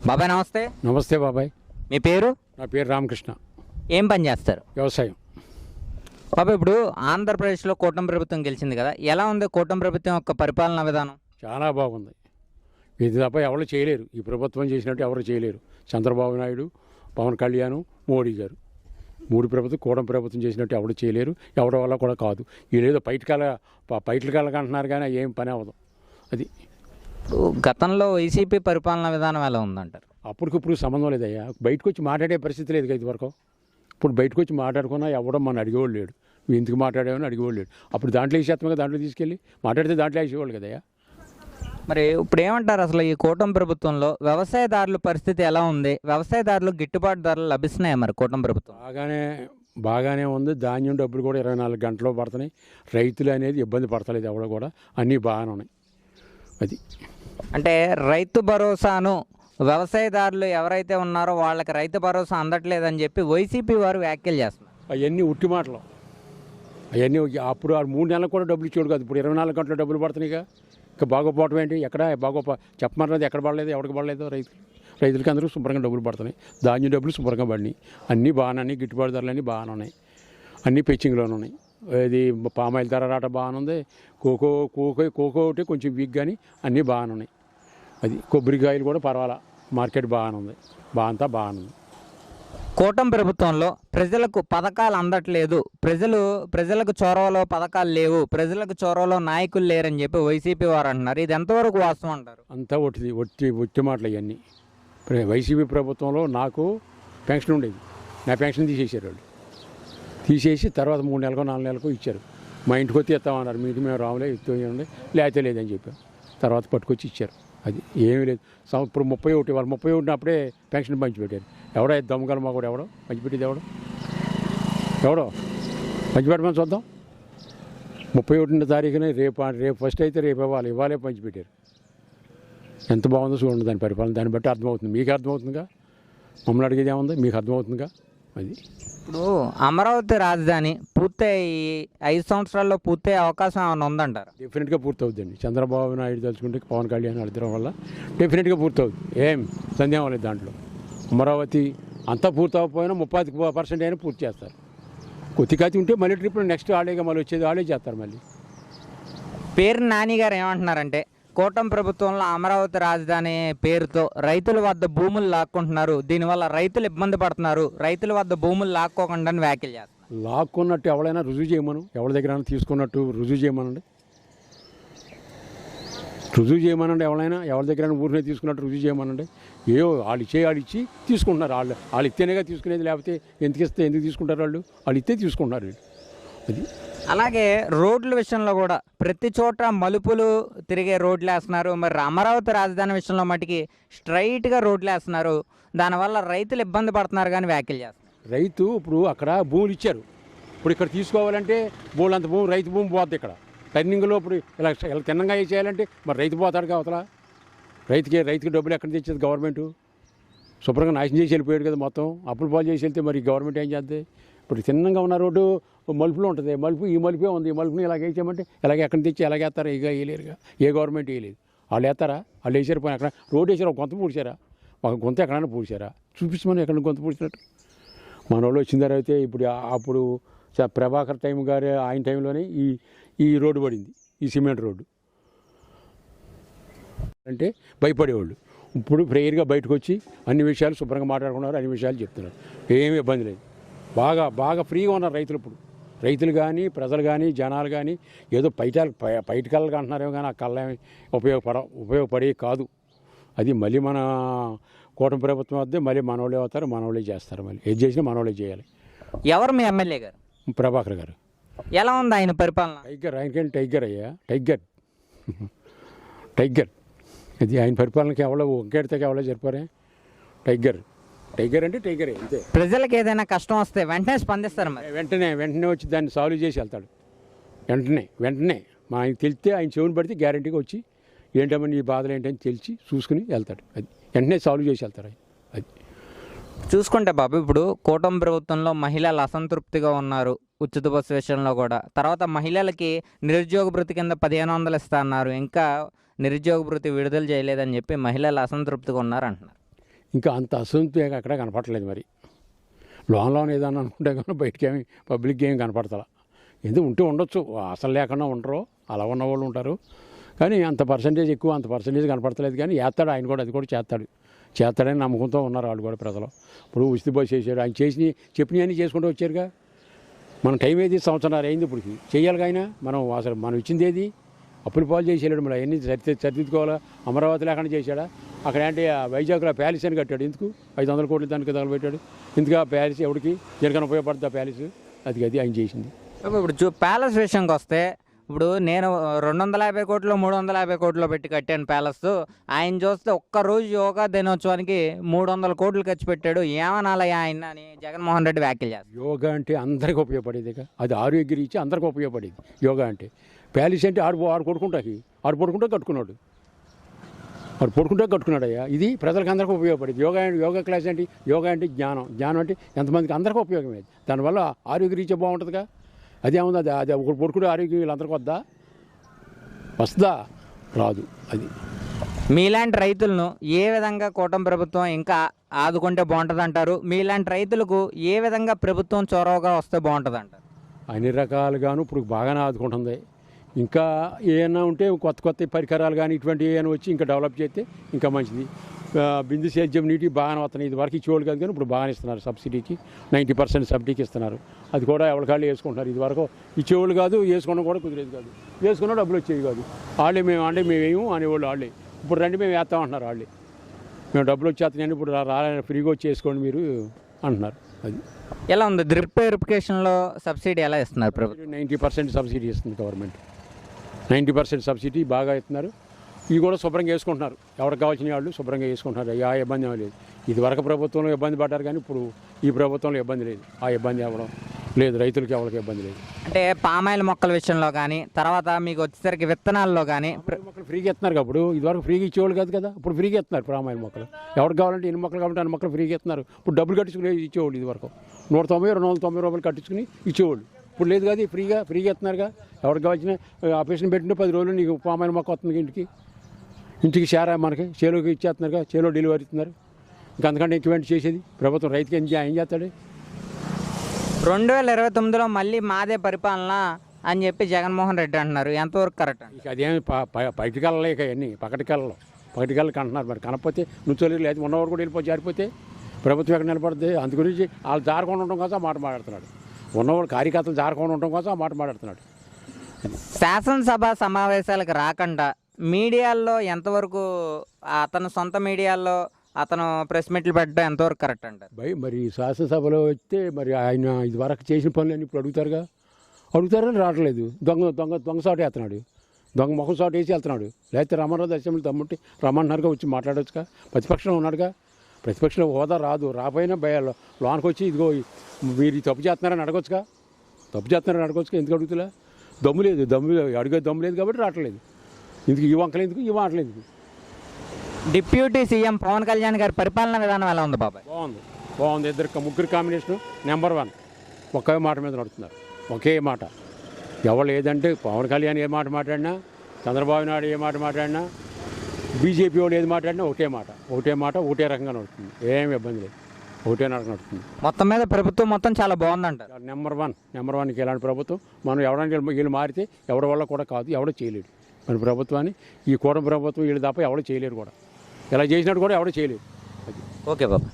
బాబాయ్ నమస్తే. నమస్తే బాబాయ్. మీ పేరు? నా పేరు రామకృష్ణ. ఏం పని చేస్తారు? వ్యవసాయం. బాబాయ్, ఇప్పుడు ఆంధ్రప్రదేశ్లో కూటమి ప్రభుత్వం గెలిచింది కదా, ఎలా ఉంది కూటమి ప్రభుత్వం యొక్క పరిపాలనా విధానం? చాలా బాగుంది. ఇది తప్ప ఎవరు చేయలేరు. ఈ ప్రభుత్వం చేసినట్టు ఎవరు చేయలేరు. చంద్రబాబు నాయుడు, పవన్ కళ్యాణ్, మోడీ గారు మూడు ప్రభుత్వం కూటమి ప్రభుత్వం చేసినట్టు ఎవరు చేయలేరు. ఎవరి వల్ల కూడా కాదు. వీళ్ళేదో పైట్లకల్లా అంటున్నారు కానీ ఏం పని అవ్వదు. అది ఇప్పుడు గతంలో వైసీపీ పరిపాలనా విధానం ఎలా ఉందంటారు? అప్పటికిప్పుడు సంబంధం లేదయ్యా. బయటకు వచ్చి మాట్లాడే పరిస్థితి లేదు కదా ఇదివరకు. ఇప్పుడు బయటకు వచ్చి మాట్లాడుకున్నా ఎవడో మన అడిగేవాళ్ళు లేడు. నువ్వు ఎందుకు మాట్లాడావని అడిగేవాళ్ళు లేడు. అప్పుడు దాంట్లో వేసేస్తాం, దాంట్లో తీసుకెళ్ళి మాట్లాడితే దాంట్లో వేసేవాళ్ళు కదయ్యా. మరి ఇప్పుడు ఏమంటారు, అసలు ఈ కూటమి ప్రభుత్వంలో వ్యవసాయదారుల పరిస్థితి ఎలా ఉంది? వ్యవసాయదారులు గిట్టుబాటు ధరలు లభిస్తున్నాయా మరి కూటమి ప్రభుత్వం? బాగానే ఉంది. ధాన్యం డబ్బులు కూడా 24 గంటల్లో పడుతున్నాయి. రైతులు అనేది ఇబ్బంది పడతలేదు ఎవడో కూడా. అన్నీ బాగానే ఉన్నాయి. అది అంటే రైతు భరోసాను వ్యవసాయదారులు ఎవరైతే ఉన్నారో వాళ్ళకి రైతు భరోసా అందట్లేదని చెప్పి వైసీపీ వారు వ్యాఖ్యలు చేస్తున్నారు. అవన్నీ ఉట్టి మాటలు. అవన్నీ అప్పుడు 3 నెలలకు కూడా డబ్బులు ఇచ్చేవాడు కాదు. ఇప్పుడు 24 గంటలు డబ్బులు పడుతున్నాయిగా. ఇంకా బాగోపోవటం ఏంటి? ఎక్కడ చెప్పమన్నది ఎక్కడ పడలేదు, ఎవరికి పడలేదు. రైతులకి అందరూ శుభ్రంగా డబ్బులు పడుతున్నాయి. ధాన్యం డబ్బులు శుభ్రంగా పడినాయి. అన్నీ బాగానే, గిట్టుబాటు ధరలు అన్నీ బాగానే ఉన్నాయి. అన్నీ పెచ్చింగ్లోనే ఉన్నాయి. ఇది పామాయిల్ ధర రాట బాగానే ఉంది. కోకో ఒకటి కొంచెం వీక్, కానీ అన్నీ బాగానే ఉన్నాయి. అది కొబ్బరికాయలు కూడా పర్వాలా, మార్కెట్ బాగానే ఉంది. అంతా బాగానే ఉంది. కూటమి ప్రభుత్వంలో ప్రజలకు పథకాలు అందట్లేదు, ప్రజలకు చొరవలో పథకాలు లేవు, ప్రజలకు చొరవలో నాయకులు లేరని చెప్పి వైసీపీ వారు అంటున్నారు. ఇది ఎంతవరకు వాస్తవం అంటారు? అంతా ఒట్టి మాటలు ఇవన్నీ. వైసీపీ ప్రభుత్వంలో నాకు పెన్షన్ ఉండేది. నా పెన్షన్ తీసేసారు వాళ్ళు. తీసేసి తర్వాత 3 నెలలకు 4 నెలలకు ఇచ్చారు. మా ఇంటికి వచ్చి ఇస్తామన్నారు. మీకు మేము రాములే ఇస్తామండి, లేకపోతే లేదని చెప్పాం. తర్వాత పట్టుకొచ్చి ఇచ్చారు. అది ఏమీ లేదు. ఇప్పుడు 31 వాళ్ళు 31 అప్పుడే పెన్షన్ పంచిపెట్టారు. ఎవడో దమ్ముగల మా కూడా ఎవడో పంచిపెట్టేది ఎవడో పంచిపెట్టమని చూద్దాం. 31 తారీఖున రేపు ఫస్ట్ అయితే రేపు ఇవ్వాలే పంచిపెట్టారు. ఎంత బాగుందో చూడండి దాని పరిపాలన. దాన్ని బట్టి అర్థమవుతుంది. మీకు అర్థమవుతుందిగా. మమ్మల్ని అడిగేది ఏముంది? మీకు అర్థమవుతుందిగా. అది ఇప్పుడు అమరావతి రాజధాని పూర్తయి 5 సంవత్సరాల్లో పూర్తయ్యే అవకాశం ఏమైనా ఉందంటారు? డెఫినెట్గా పూర్తవుతుందండి. చంద్రబాబు నాయుడు తలుచుకుంటే పవన్ కళ్యాణ్ వాళ్ళిద్దరం వల్ల డెఫినెట్గా పూర్తవుతుంది. ఏం సందేహం లేదు దాంట్లో. అమరావతి అంతా పూర్తవకపోయినా 30% అయినా పూర్తి చేస్తారు. కొద్దిగాతి ఉంటే మళ్ళీ ట్రిప్ నెక్స్ట్ ఆడేగా మళ్ళీ వచ్చేది ఆడే చేస్తారు. మళ్ళీ పేరు నాని గారు ఏమంటున్నారంటే, కూటమి ప్రభుత్వంలో అమరావతి రాజధాని పేరుతో రైతుల వద్ద భూములు లాక్కుంటున్నారు, దీనివల్ల రైతులు ఇబ్బంది పడుతున్నారు, రైతుల వద్ద భూములు లాక్కోకుండా వ్యాఖ్యలు చేస్తారు. లాక్కున్నట్టు ఎవరైనా రుజువు చేయమను. ఎవరి దగ్గర తీసుకున్నట్టు రుజువు చేయమనండి. ఎవరైనా ఎవరి దగ్గర ఊరినే తీసుకున్నట్టు రుజువు చేయమనండి. వాళ్ళు ఇచ్చి తీసుకుంటున్నారు. వాళ్ళు ఇస్తేనేగా తీసుకునేది. లేకపోతే ఎందుకు తీసుకుంటారు? వాళ్ళు ఇస్తే తీసుకుంటున్నారు. అది అలాగే రోడ్ల విషయంలో కూడా ప్రతి చోట మలుపులు తిరిగే రోడ్లు వేస్తున్నారు. మరి అమరావతి రాజధాని విషయంలో మటుకి స్ట్రైట్గా రోడ్లు వేస్తున్నారు. దానివల్ల రైతులు ఇబ్బంది పడుతున్నారు కానీ వ్యాఖ్యలు చేస్తున్నారు. రైతు ఇప్పుడు అక్కడ భూములు ఇచ్చారు. ఇప్పుడు ఇక్కడ తీసుకోవాలంటే అంత భూమి రైతు భూమి పోతుంది. ఇక్కడ టర్నింగ్లో ఇప్పుడు ఇలా తిన్నంగా చేయాలంటే మరి రైతు పోతాడు కావతల. రైతుకి డబ్బులు ఎక్కడ తెచ్చేది గవర్నమెంట్? శుభ్రంగా నాశనం చేసి వెళ్ళిపోయాడు కదా మొత్తం. అప్పులు పాలు చేసి వెళ్తే మరి గవర్నమెంట్ ఏం చేద్ది? ఇప్పుడు తిన్నంగా ఉన్న రోడ్డు మలుపులో ఉంటుంది. ఈ మలుపే ఉంది. ఈ మలుపుని ఇలాగ వేసామంటే ఇలాగే ఎక్కడి తెచ్చి ఎలాగ వేస్తారా? ఇక వేయలేరుగా. ఏ గవర్నమెంట్ వేయలేదు. వాళ్ళు వేస్తారా? వాళ్ళు వేసారు. పోయి అక్కడ రోడ్డు వేసారు. ఒక గొంత పూడ్చారా? ఒక గొంత ఎక్కడైనా పూడ్చారా? చూపించమని ఎక్కడ గొంత పూడ్చినట్టు. మన వాళ్ళు వచ్చిన తర్వాత అప్పుడు ప్రభాకర్ టైం గారు ఆయన టైంలోనే ఈ రోడ్డు పడింది. ఈ సిమెంట్ రోడ్డు అంటే భయపడేవాళ్ళు. ఇప్పుడు ప్రేయర్గా బయటకు వచ్చి అన్ని విషయాలు శుభ్రంగా మాట్లాడుకున్నారు. అన్ని విషయాలు చెప్తున్నారు. ఏమీ ఇబ్బంది లేదు. బాగా ఫ్రీగా ఉన్నారు రైతులు. ఇప్పుడు రైతులు కానీ, ప్రజలు కానీ, జనాలు కానీ ఏదో బయట కళ్ళగా అంటున్నారేమో కానీ ఆ కళ్ళేమి ఉపయోగపడే కాదు. అది మళ్ళీ మన కూటమి ప్రభుత్వం వద్దే మళ్ళీ మనోళ్ళే అవుతారు, మనోళ్ళే చేస్తారు. మళ్ళీ ఏది చేసినా మనోళ్ళే చేయాలి. ఎవరు మీ ఎమ్మెల్యే గారు? ప్రభాకర్ గారు. ఎలా ఉంది ఆయన పరిపాలన? ఆయనకేం టైగర్ అయ్యా. టైగర్ అది ఆయన పరిపాలనకి ఎవరో ఒకేడితే ఎవరో చెప్పారే. టైగర్ అంటే టైగరే అంతే. ప్రజలకు ఏదైనా కష్టం వస్తే వెంటనే స్పందిస్తారు. మరి వెంటనే వచ్చి దాన్ని సాల్వ్ చేసి వెళ్తాడు. వెంటనే మా ఆయన తెలిస్తే ఆయన చెవుని పడితే గ్యారంటీగా వచ్చి ఏంటమ్మని ఈ బాధలు ఏంటని తెలిసి చూసుకుని వెళ్తాడు. అది వెంటనే సాల్వ్ చేసి వెళ్తారు. అది చూసుకుంటే బాబు, ఇప్పుడు కూటమి ప్రభుత్వంలో మహిళలు అసంతృప్తిగా ఉన్నారు ఉచిత బస్సు విషయంలో కూడా. తర్వాత మహిళలకి నిరుద్యోగ భృతి కింద 1500 ఇస్తా అన్నారు. ఇంకా నిరుద్యోగ భృతి విడుదల చేయలేదని చెప్పి మహిళలు అసంతృప్తిగా ఉన్నారు అంటున్నారు. ఇంకా అంత అసంతృప్తి అక్కడ కనపడలేదు మరి. లోన్ ఏదన్నా అనుకుంటే కానీ బయటికి ఏమి పబ్లిక్ ఏమి కనపడతా. ఎందుకు ఉంటే ఉండొచ్చు, అసలు లేకుండా ఉండరు, అలా ఉన్న వాళ్ళు ఉంటారు. కానీ అంత పర్సంటేజ్ ఎక్కువ, అంత పర్సంటేజ్ కనపడతలేదు. కానీ చేస్తాడు ఆయన కూడా, అది కూడా చేస్తాడని నమ్మకంతో ఉన్నారు వాళ్ళు కూడా ప్రజలు. ఇప్పుడు ఉచిత బస్సు చేశాడు, ఆయన చెప్పినవన్నీ చేసుకుంటూ వచ్చారుగా. మన టైం ఏది, సంవత్సరాలు అయింది ఇప్పటికి, చేయాలిగా ఆయన. మనం ఇచ్చింది ఏది, అప్పులు పాలు చేసి వెళ్ళాడు. మరి అవన్నీ సరిదిద్దుకోవాలా. అమరావతి లేకుండా చేశాడా? అక్కడ అంటే వైజాగ్లో ప్యాలెస్ అని కట్టాడు. ఎందుకు 500 కోట్లు దానికి తగలబెట్టాడు? ఎందుకు ఆ ప్యాలెస్ ఎవరికి దేనికైనా ఉపయోగపడుతుంది ఆ ప్యాలెస్? అది ఆయన చేసింది. ఇప్పుడు ప్యాలెస్ విషయంకి వస్తే, ఇప్పుడు నేను 250 కోట్లు 350 కోట్లు పెట్టి కట్టాను ప్యాలెస్. ఆయన చూస్తే ఒక్కరోజు యోగా దినోత్సవానికి 300 కోట్లు ఖర్చు పెట్టాడు, ఏమనాలయ్యా ఆయన అని జగన్మోహన్ రెడ్డి వ్యాఖ్యలు చేస్తారు. యోగా అంటే అందరికీ ఉపయోగపడేది, అది ఆరోగ్య రీత్యా అందరికీ ఉపయోగపడేది యోగా అంటే. ప్యాలెస్ అంటే ఆడు పడుకుంటా కట్టుకున్నాడు, వాడు పడుకుంటా కట్టుకున్నాడయ్యా. ఇది ప్రజలకు అందరికీ ఉపయోగపడేది. యోగా క్లాస్ అంటే, యోగా అంటే జ్ఞానం అంటే ఎంతమందికి అందరికీ ఉపయోగమేది. దానివల్ల ఆరోగ్య రీత్యా బాగుంటుందిగా. అదేముంది, అది ఒకటి పడుకుంటే ఆరోగ్యం వీళ్ళందరికీ వస్తుందా? రాదు. అది మీలాంటి రైతులను ఏ విధంగా కూటమి ప్రభుత్వం ఇంకా ఆదుకుంటే బాగుంటుంది అంటారు? మీలాంటి రైతులకు ఏ విధంగా ప్రభుత్వం చొరవగా వస్తే బాగుంటుంది అంటారు? అన్ని రకాలుగాను ఇప్పుడు బాగానే ఆదుకుంటుంది. ఇంకా ఏమైనా ఉంటే కొత్త పరికరాలు కానీ ఇటువంటి ఏమైనా వచ్చి ఇంకా డెవలప్ చేస్తే ఇంకా మంచిది. బిందు సేద్యం నీటి బాగానే వస్తున్నాయి. ఇది వరకు ఇచ్చేవాళ్ళు కాదు, కానీ ఇప్పుడు బాగానే ఇస్తున్నారు. సబ్సిడీకి 90% సబ్సిడీకి ఇస్తున్నారు. అది కూడా ఎవరికాళ్ళు వేసుకుంటున్నారు. ఇది వరకు ఇచ్చేవాళ్ళు కాదు, వేసుకోవడం కూడా కుదిరేది కాదు. వేసుకున్న డబ్బులు వచ్చేవి కాదు. మేమేమో అనేవాళ్ళు వాళ్ళే. ఇప్పుడు రండి మేము వేస్తామంటున్నారు వాళ్ళే. మేము డబ్బులు వచ్చేస్తున్నాయండి, ఇప్పుడు రాలని ఫ్రీగా వచ్చి వేసుకోండి మీరు అంటున్నారు. అది ఎలా ఉంది? డ్రిప్ ఇరిగేషన్లో సబ్సిడీ ఎలా ఇస్తున్నారు ప్రభుత్వం? 90% సబ్సిడీ ఇస్తుంది గవర్నమెంట్. 90% సబ్సిడీ బాగా ఇస్తున్నారు. ఇవి కూడా శుభ్రంగా వేసుకుంటున్నారు. ఎవరికి కావాల్సిన వాళ్ళు శుభ్రంగా వేసుకుంటున్నారు. ఆ ఇబ్బంది ఏమీ లేదు. ఇది వరకు ప్రభుత్వంలో ఇబ్బంది పడ్డారు, కానీ ఇప్పుడు ఈ ప్రభుత్వంలో ఇబ్బంది లేదు. ఆ ఇబ్బంది అవ్వడం లేదు, రైతులకి ఎవరికి ఇబ్బంది లేదు. అంటే పామాయిల్ మొక్కల విషయంలో కానీ, తర్వాత మీకు వచ్చేసరికి విత్తనాల్లో కానీ మొక్కలు ఫ్రీగా ఇస్తున్నారు. అప్పుడు ఇది వరకు ఫ్రీగా ఇచ్చేవాళ్ళు కాదు కదా, ఇప్పుడు ఫ్రీగా ఇస్తున్నారు పామాయిల్ మొక్కలు. ఎవరికి కావాలంటే ఎన్ని మొక్కలు కావాలంటే అన్ని మొక్కలు ఫ్రీగా ఇస్తున్నారు. ఇప్పుడు డబ్బులు కట్టించుకుని ఇచ్చేవాళ్ళు. ఇది వరకు 190-290 రూపాయలు కట్టించుకుని ఇచ్చేవాళ్ళు. ఇప్పుడు లేదు కదా, ఫ్రీగా ఇస్తున్నారుగా. ఎవరికి కావాల్సిన ఆపరేషన్ పెట్టిన 10 రోజులు నీకు పామాయిల్ మొక్క వస్తుంది ఇంటికి షేరా మనకి చేలోకి ఇచ్చేస్తున్నారుగా, చేలో డెలివరీ ఇస్తున్నారు. ఇంకా అంతకంటే ఎక్కువ చేసేది ప్రభుత్వం రైతుకి ఏం చేస్తాడు? 2029లో మళ్ళీ మాదే పరిపాలన అని చెప్పి జగన్మోహన్ రెడ్డి అంటున్నారు. ఎంతవరకు కరెక్ట్ అండి? ఇక అదేమి పైటికల్లో ఇక అన్నీ పకటికల్లకి అంటున్నారు. మరి కనకపోతే నుంచోలేరు, లేదు ఉన్నవారు కూడా వెళ్ళిపోయి జారిపోతే ప్రభుత్వం ఎక్కడ నిలబడుతుంది? అందు గురించి వాళ్ళు జారకుండా ఉండడం కోసం ఆ మాట మాట్లాడుతున్నాడు. ఉన్నవాళ్ళు కార్యకర్తలు జారకుండా ఉండడం కోసం ఆ మాట మాట్లాడుతున్నాడు. శాసనసభ సమావేశాలకు రాకుండా మీడియాల్లో ఎంతవరకు, అతను సొంత మీడియాల్లో అతను ప్రెస్ మీట్లు పెట్టడం ఎంతవరకు కరెక్ట్ అంటారు? మరి శాసనసభలో వస్తే మరి ఆయన ఇది వరకు చేసిన పనులన్నీ ఇప్పుడు అడుగుతారని రావట్లేదు. దొంగ సాటు వేస్తున్నాడు, దొంగ ముఖం సాటు వేసి వెళ్తున్నాడు. లేకపోతే రమ్మరాదు అసెంబ్లీ తమ్ముంటే రమ్మన్నారుగా, వచ్చి మాట్లాడొచ్చుగా. ప్రతిపక్షంలో ఉన్నాడుగా, ప్రతిపక్షంలో హోదా రాపోయినా లోనికి వచ్చి ఇదిగో మీరు తప్పు చేస్తున్నారని అడగొచ్చుగా. ఎందుకు అడుగుతులా? అడిగే దమ్ము లేదు కాబట్టి రావట్లేదు. ఎందుకు ఈ వంకలు ఎందుకు, ఈ మాటలు ఎందుకు? డిప్యూటీ సీఎం పవన్ కళ్యాణ్ గారి పరిపాలన విధానం ఎలా ఉంది బాబాయ్? బాగుంది. ముగ్గురు కాంబినేషను నెంబర్ 1. ఒకే మాట మీద నడుస్తున్నారు, ఒకే మాట. ఎవరు లేదంటే పవన్ కళ్యాణ్ ఏ మాట మాట్లాడినా, చంద్రబాబు నాయుడు ఏ మాట మాట్లాడినా, బీజేపీ వాళ్ళు ఏది మాట్లాడినా ఒకటే మాట ఒకటే రకంగా నడుస్తుంది. ఏమి ఇబ్బంది లేదు, ఒకటే నడుస్తుంది. మొత్తం మీద ప్రభుత్వం మొత్తం చాలా బాగుందంటారు. నెంబర్ 1కి ఇలాంటి ప్రభుత్వం మనం ఎవరైనా వీళ్ళు మారితే ఎవరి వల్ల కూడా కాదు, ఎవడో చేయలేడు మన ప్రభుత్వాన్ని. ఈ కూటమి ప్రభుత్వం వీళ్ళు తప్ప ఎవడో చేయలేరు కూడా. ఇలా చేసినట్టు కూడా ఎవడో చేయలేరు. ఓకే బాబా.